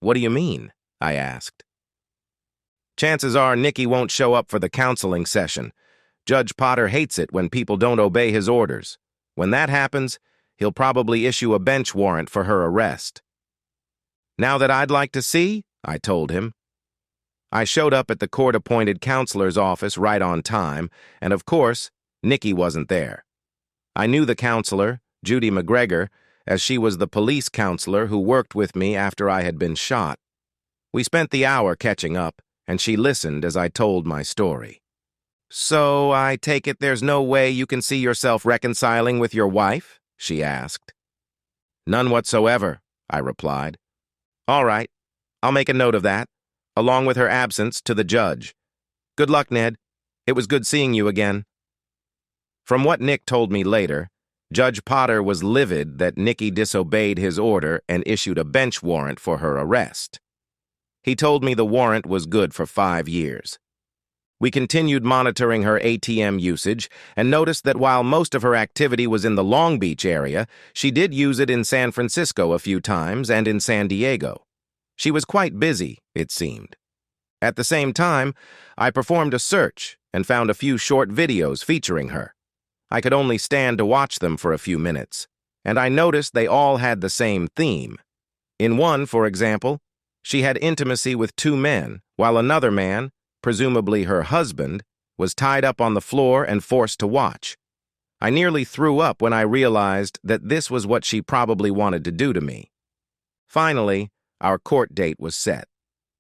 S1: What do you mean? I asked. Chances are Nikki won't show up for the counseling session. Judge Potter hates it when people don't obey his orders. When that happens, he'll probably issue a bench warrant for her arrest. Now that I'd like to see, I told him. I showed up at the court-appointed counselor's office right on time, and of course, Nikki wasn't there. I knew the counselor, Judy McGregor, as she was the police counselor who worked with me after I had been shot. We spent the hour catching up, and she listened as I told my story. So, I take it there's no way you can see yourself reconciling with your wife? She asked. None whatsoever, I replied. All right, I'll make a note of that, along with her absence to the judge. Good luck, Ned. It was good seeing you again. From what Nick told me later, Judge Potter was livid that Nikki disobeyed his order and issued a bench warrant for her arrest. He told me the warrant was good for 5 years. We continued monitoring her ATM usage and noticed that while most of her activity was in the Long Beach area, she did use it in San Francisco a few times and in San Diego. She was quite busy, it seemed. At the same time, I performed a search and found a few short videos featuring her. I could only stand to watch them for a few minutes, and I noticed they all had the same theme. In one, for example, she had intimacy with 2 men, while another man, presumably her husband, was tied up on the floor and forced to watch. I nearly threw up when I realized that this was what she probably wanted to do to me. Finally, our court date was set.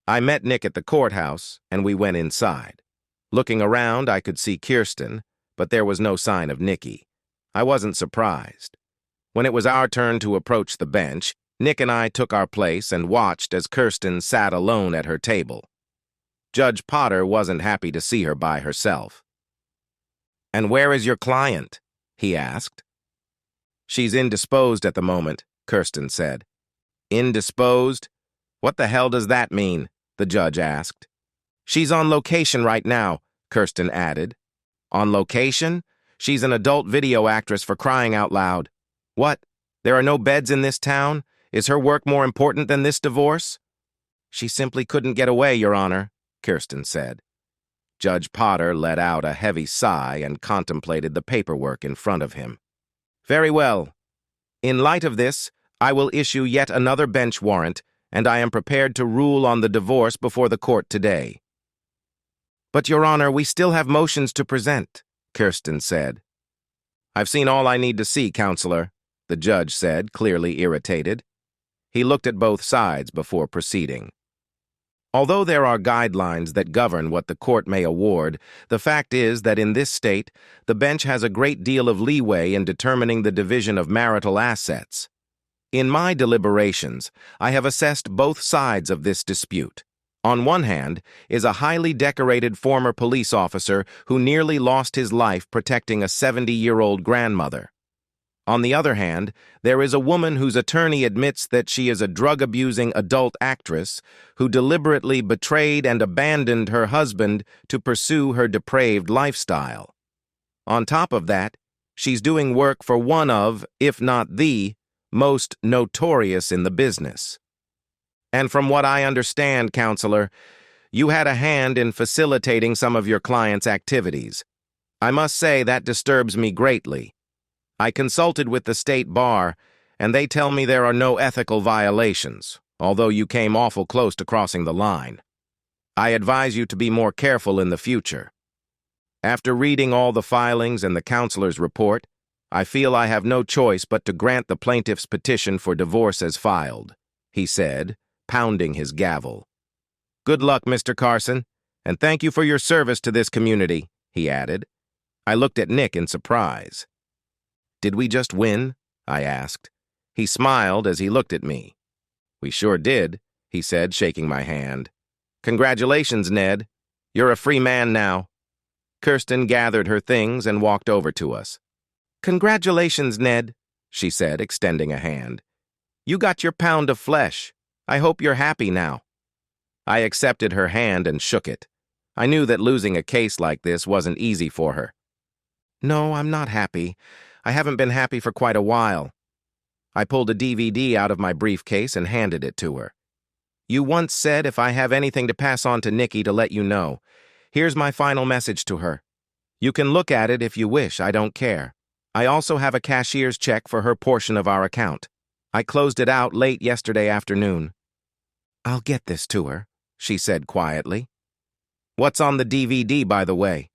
S1: I met Nick at the courthouse, and we went inside. Looking around, I could see Kirsten, but there was no sign of Nikki. I wasn't surprised. When it was our turn to approach the bench, Nick and I took our place and watched as Kirsten sat alone at her table. Judge Potter wasn't happy to see her by herself. "And where is your client?" he asked. "She's indisposed at the moment," Kirsten said. "Indisposed? What the hell does that mean?" the judge asked. "She's on location right now," Kirsten added. "On location? She's an adult video actress, for crying out loud. What? There are no beds in this town? Is her work more important than this divorce?" "She simply couldn't get away, Your Honor," Kirsten said. Judge Potter let out a heavy sigh and contemplated the paperwork in front of him. "Very well. In light of this, I will issue yet another bench warrant, and I am prepared to rule on the divorce before the court today." "But, Your Honor, we still have motions to present," Kirsten said. "I've seen all I need to see, Counselor," the judge said, clearly irritated. He looked at both sides before proceeding. Although there are guidelines that govern what the court may award, the fact is that in this state, the bench has a great deal of leeway in determining the division of marital assets. In my deliberations, I have assessed both sides of this dispute. On one hand is a highly decorated former police officer who nearly lost his life protecting a 70-year-old grandmother. On the other hand, there is a woman whose attorney admits that she is a drug-abusing adult actress who deliberately betrayed and abandoned her husband to pursue her depraved lifestyle. On top of that, she's doing work for one of, if not the, most notorious in the business. And from what I understand, Counselor, you had a hand in facilitating some of your client's activities. I must say that disturbs me greatly. I consulted with the state bar, and they tell me there are no ethical violations, although you came awful close to crossing the line. I advise you to be more careful in the future. After reading all the filings and the counselor's report, I feel I have no choice but to grant the plaintiff's petition for divorce as filed," he said, pounding his gavel. "Good luck, Mr. Carson, and thank you for your service to this community," he added. I looked at Nick in surprise. "Did we just win?" I asked. He smiled as he looked at me. "We sure did," he said, shaking my hand. "Congratulations, Ned." You're a free man now." Kirsten gathered her things and walked over to us. "Congratulations, Ned," she said, extending a hand. "You got your pound of flesh. I hope you're happy now." I accepted her hand and shook it. I knew that losing a case like this wasn't easy for her. "No, I'm not happy. I haven't been happy for quite a while." I pulled a DVD out of my briefcase and handed it to her. "You once said if I have anything to pass on to Nikki to let you know. Here's my final message to her. You can look at it if you wish, I don't care. I also have a cashier's check for her portion of our account. I closed it out late yesterday afternoon." "I'll get this to her," she said quietly. "What's on the DVD, by the way?"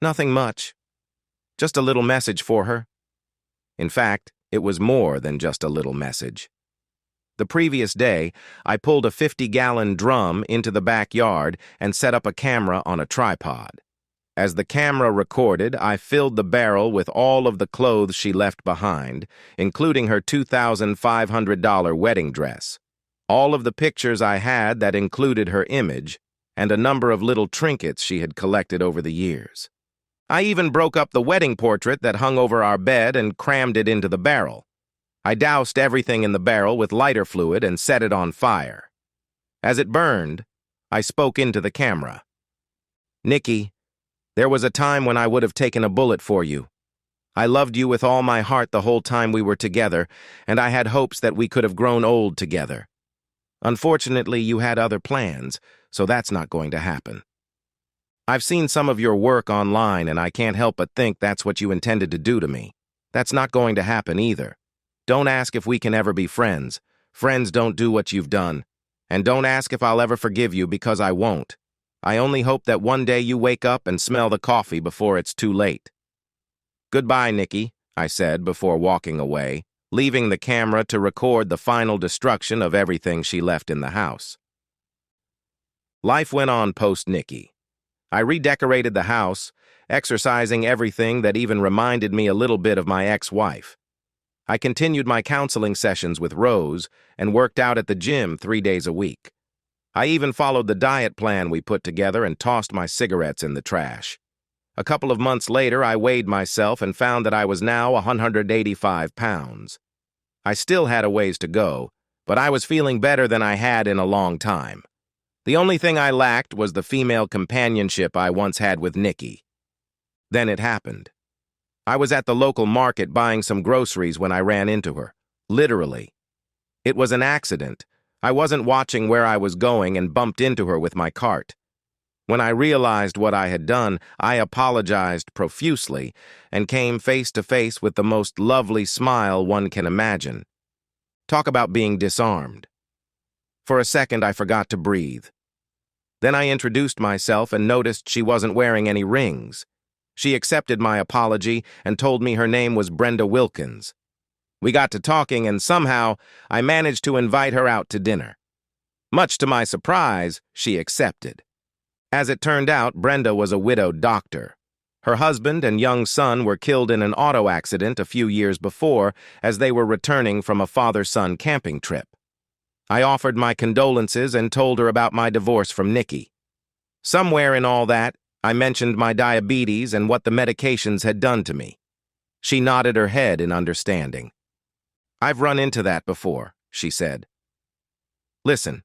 S1: "Nothing much. Just a little message for her." In fact, it was more than just a little message. The previous day, I pulled a 50-gallon drum into the backyard and set up a camera on a tripod. As the camera recorded, I filled the barrel with all of the clothes she left behind, including her $2,500 wedding dress, all of the pictures I had that included her image, and a number of little trinkets she had collected over the years. I even broke up the wedding portrait that hung over our bed and crammed it into the barrel. I doused everything in the barrel with lighter fluid and set it on fire. As it burned, I spoke into the camera. "Nikki, there was a time when I would have taken a bullet for you. I loved you with all my heart the whole time we were together, and I had hopes that we could have grown old together. Unfortunately, you had other plans, so that's not going to happen. I've seen some of your work online, and I can't help but think that's what you intended to do to me. That's not going to happen either. Don't ask if we can ever be friends. Friends don't do what you've done. And don't ask if I'll ever forgive you, because I won't. I only hope that one day you wake up and smell the coffee before it's too late." "Goodbye, Nikki," I said before walking away, leaving the camera to record the final destruction of everything she left in the house. Life went on post-Nikki. I redecorated the house, exercising everything that even reminded me a little bit of my ex-wife. I continued my counseling sessions with Rose and worked out at the gym 3 days a week. I even followed the diet plan we put together and tossed my cigarettes in the trash. A couple of months later, I weighed myself and found that I was now 185 pounds. I still had a ways to go, but I was feeling better than I had in a long time. The only thing I lacked was the female companionship I once had with Nikki. Then it happened. I was at the local market buying some groceries when I ran into her. Literally. It was an accident. I wasn't watching where I was going and bumped into her with my cart. When I realized what I had done, I apologized profusely and came face to face with the most lovely smile one can imagine. Talk about being disarmed. For a second, I forgot to breathe. Then I introduced myself and noticed she wasn't wearing any rings. She accepted my apology and told me her name was Brenda Wilkins. We got to talking, and somehow I managed to invite her out to dinner. Much to my surprise, she accepted. As it turned out, Brenda was a widowed doctor. Her husband and young son were killed in an auto accident a few years before as they were returning from a father-son camping trip. I offered my condolences and told her about my divorce from Nikki. Somewhere in all that, I mentioned my diabetes and what the medications had done to me. She nodded her head in understanding. "I've run into that before," she said. "Listen,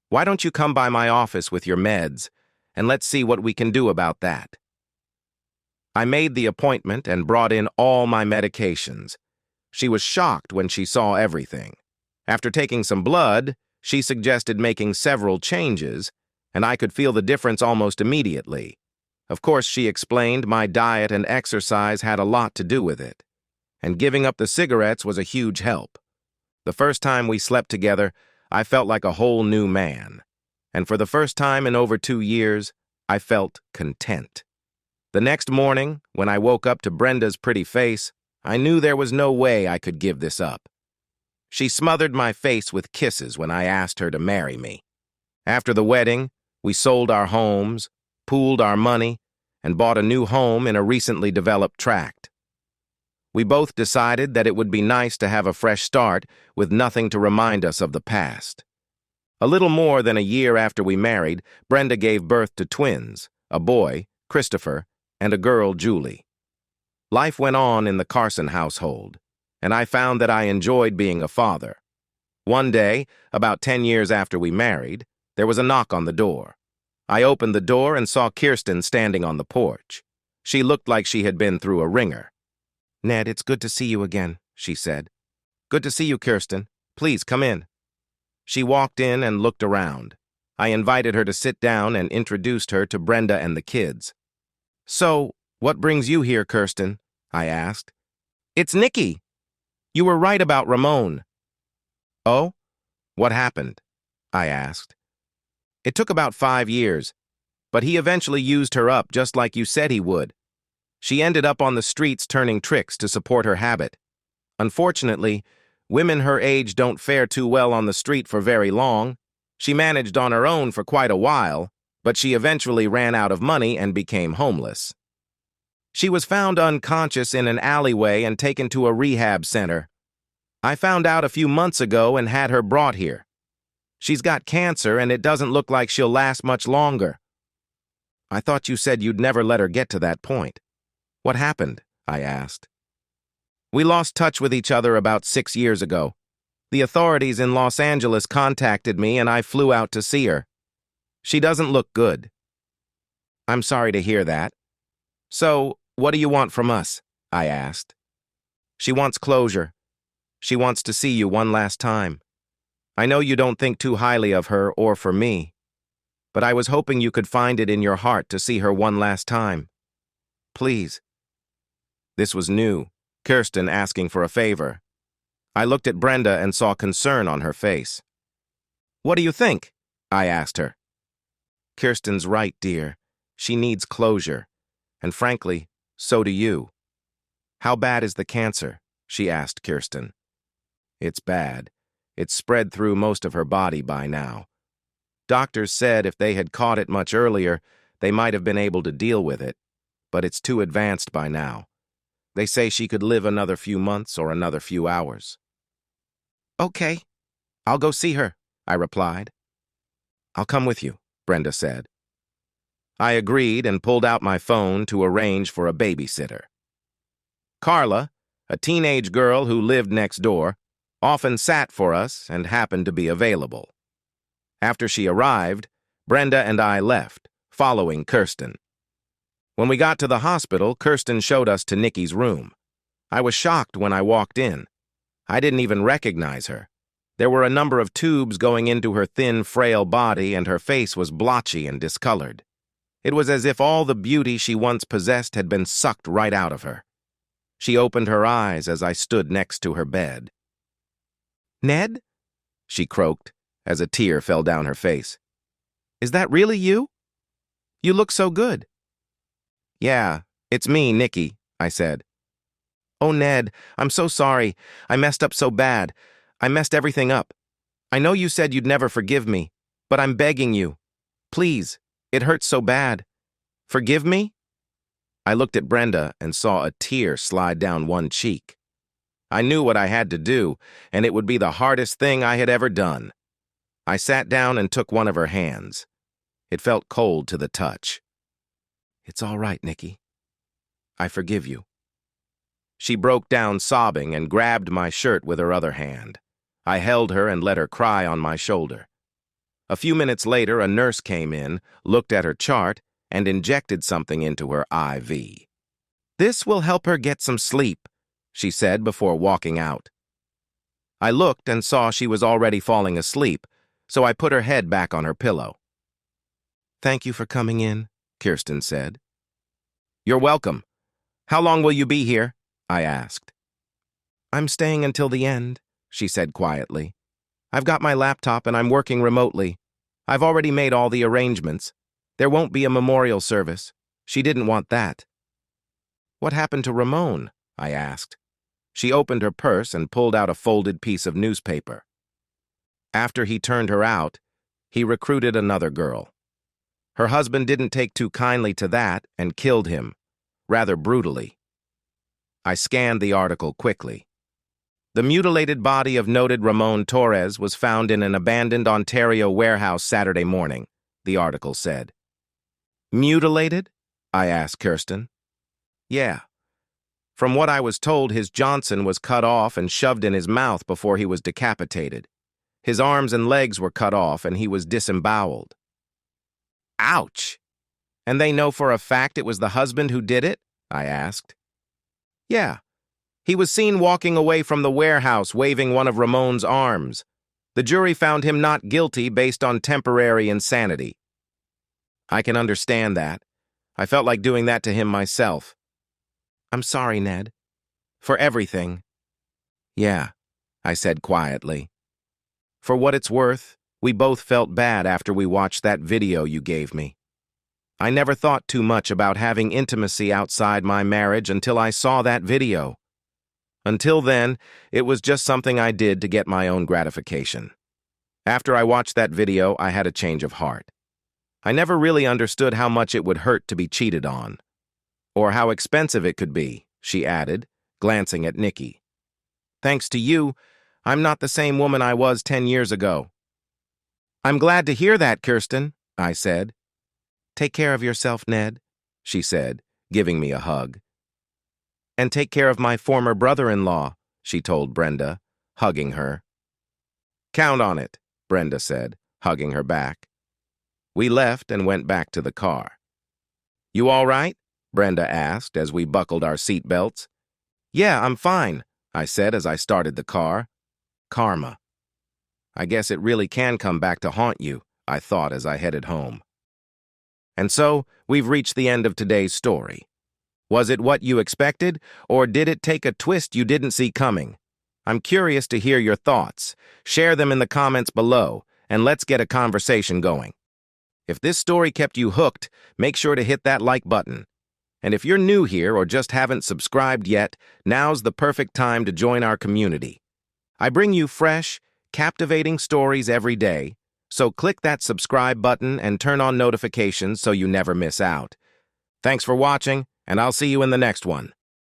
S1: why don't you come by my office with your meds, and let's see what we can do about that." I made the appointment and brought in all my medications. She was shocked when she saw everything. After taking some blood, she suggested making several changes, and I could feel the difference almost immediately. Of course, she explained my diet and exercise had a lot to do with it, and giving up the cigarettes was a huge help. The first time we slept together, I felt like a whole new man, and for the first time in over 2 years, I felt content. The next morning, when I woke up to Brenda's pretty face, I knew there was no way I could give this up. She smothered my face with kisses when I asked her to marry me. After the wedding, we sold our homes, pooled our money, and bought a new home in a recently developed tract. We both decided that it would be nice to have a fresh start with nothing to remind us of the past. A little more than a year after we married, Brenda gave birth to twins, a boy, Christopher, and a girl, Julie. Life went on in the Carson household, and I found that I enjoyed being a father. One day, about 10 years after we married, there was a knock on the door. I opened the door and saw Kirsten standing on the porch. She looked like she had been through a ringer. "Ned, it's good to see you again," she said. "Good to see you, Kirsten. Please, come in." She walked in and looked around. I invited her to sit down and introduced her to Brenda and the kids. "So, what brings you here, Kirsten?" I asked. "It's Nikki. You were right about Ramon." "Oh? What happened?" I asked. "It took about 5 years, but he eventually used her up just like you said he would. She ended up on the streets turning tricks to support her habit. Unfortunately, women her age don't fare too well on the street for very long. She managed on her own for quite a while, but she eventually ran out of money and became homeless. She was found unconscious in an alleyway and taken to a rehab center. I found out a few months ago and had her brought here. She's got cancer and it doesn't look like she'll last much longer." "I thought you said you'd never let her get to that point. What happened?" I asked. "We lost touch with each other about 6 years ago. The authorities in Los Angeles contacted me and I flew out to see her. She doesn't look good." "I'm sorry to hear that. So, what do you want from us?" I asked. "She wants closure. She wants to see you one last time. I know you don't think too highly of her or for me, but I was hoping you could find it in your heart to see her one last time. Please." This was new, Kirsten asking for a favor. I looked at Brenda and saw concern on her face. "What do you think?" I asked her. "Kirsten's right, dear. She needs closure. And frankly, so do you." "How bad is the cancer?" she asked Kirsten. "It's bad. It's spread through most of her body by now. Doctors said if they had caught it much earlier, they might have been able to deal with it, but it's too advanced by now. They say she could live another few months or another few hours." "Okay, I'll go see her," I replied. "I'll come with you," Brenda said. I agreed and pulled out my phone to arrange for a babysitter. Carla, a teenage girl who lived next door, often sat for us and happened to be available. After she arrived, Brenda and I left, following Kirsten. When we got to the hospital, Kirsten showed us to Nikki's room. I was shocked when I walked in. I didn't even recognize her. There were a number of tubes going into her thin, frail body, and her face was blotchy and discolored. It was as if all the beauty she once possessed had been sucked right out of her. She opened her eyes as I stood next to her bed. "Ned?" she croaked as a tear fell down her face. "Is that really you? You look so good." "Yeah, it's me, Nikki," I said. "Oh, Ned, I'm so sorry. I messed up so bad. I messed everything up. I know you said you'd never forgive me, but I'm begging you. Please, it hurts so bad. Forgive me?" I looked at Brenda and saw a tear slide down one cheek. I knew what I had to do, and it would be the hardest thing I had ever done. I sat down and took one of her hands. It felt cold to the touch. "It's all right, Nikki. I forgive you." She broke down sobbing and grabbed my shirt with her other hand. I held her and let her cry on my shoulder. A few minutes later, a nurse came in, looked at her chart, and injected something into her IV. "This will help her get some sleep," she said before walking out. I looked and saw she was already falling asleep, so I put her head back on her pillow. "Thank you for coming in," Kirsten said. "You're welcome. How long will you be here?" I asked. "I'm staying until the end," she said quietly. "I've got my laptop and I'm working remotely. I've already made all the arrangements. There won't be a memorial service. She didn't want that." "What happened to Ramon?" I asked. She opened her purse and pulled out a folded piece of newspaper. After he turned her out, he recruited another girl. Her husband didn't take too kindly to that and killed him, rather brutally. I scanned the article quickly. The mutilated body of noted Ramon Torres was found in an abandoned Ontario warehouse Saturday morning, the article said. Mutilated? I asked Kirsten. Yeah. From what I was told, his Johnson was cut off and shoved in his mouth before he was decapitated. His arms and legs were cut off and he was disemboweled. Ouch! And they know for a fact it was the husband who did it? I asked. Yeah. He was seen walking away from the warehouse waving one of Ramon's arms. The jury found him not guilty based on temporary insanity. I can understand that. I felt like doing that to him myself. I'm sorry, Ned. For everything. Yeah, I said quietly. For what it's worth, we both felt bad after we watched that video you gave me. I never thought too much about having intimacy outside my marriage until I saw that video. Until then, it was just something I did to get my own gratification. After I watched that video, I had a change of heart. I never really understood how much it would hurt to be cheated on. Or how expensive it could be, she added, glancing at Nikki. Thanks to you, I'm not the same woman I was 10 years ago. I'm glad to hear that, Kirsten, I said. Take care of yourself, Ned, she said, giving me a hug. And take care of my former brother-in-law, she told Brenda, hugging her. Count on it, Brenda said, hugging her back. We left and went back to the car. You all right? Brenda asked as we buckled our seatbelts. Yeah, I'm fine, I said as I started the car. Karma. I guess it really can come back to haunt you, I thought as I headed home. And so, we've reached the end of today's story. Was it what you expected, or did it take a twist you didn't see coming? I'm curious to hear your thoughts. Share them in the comments below, and let's get a conversation going. If this story kept you hooked, make sure to hit that like button. And if you're new here or just haven't subscribed yet, now's the perfect time to join our community. I bring you fresh, captivating stories every day, so click that subscribe button and turn on notifications so you never miss out. Thanks for watching, and I'll see you in the next one.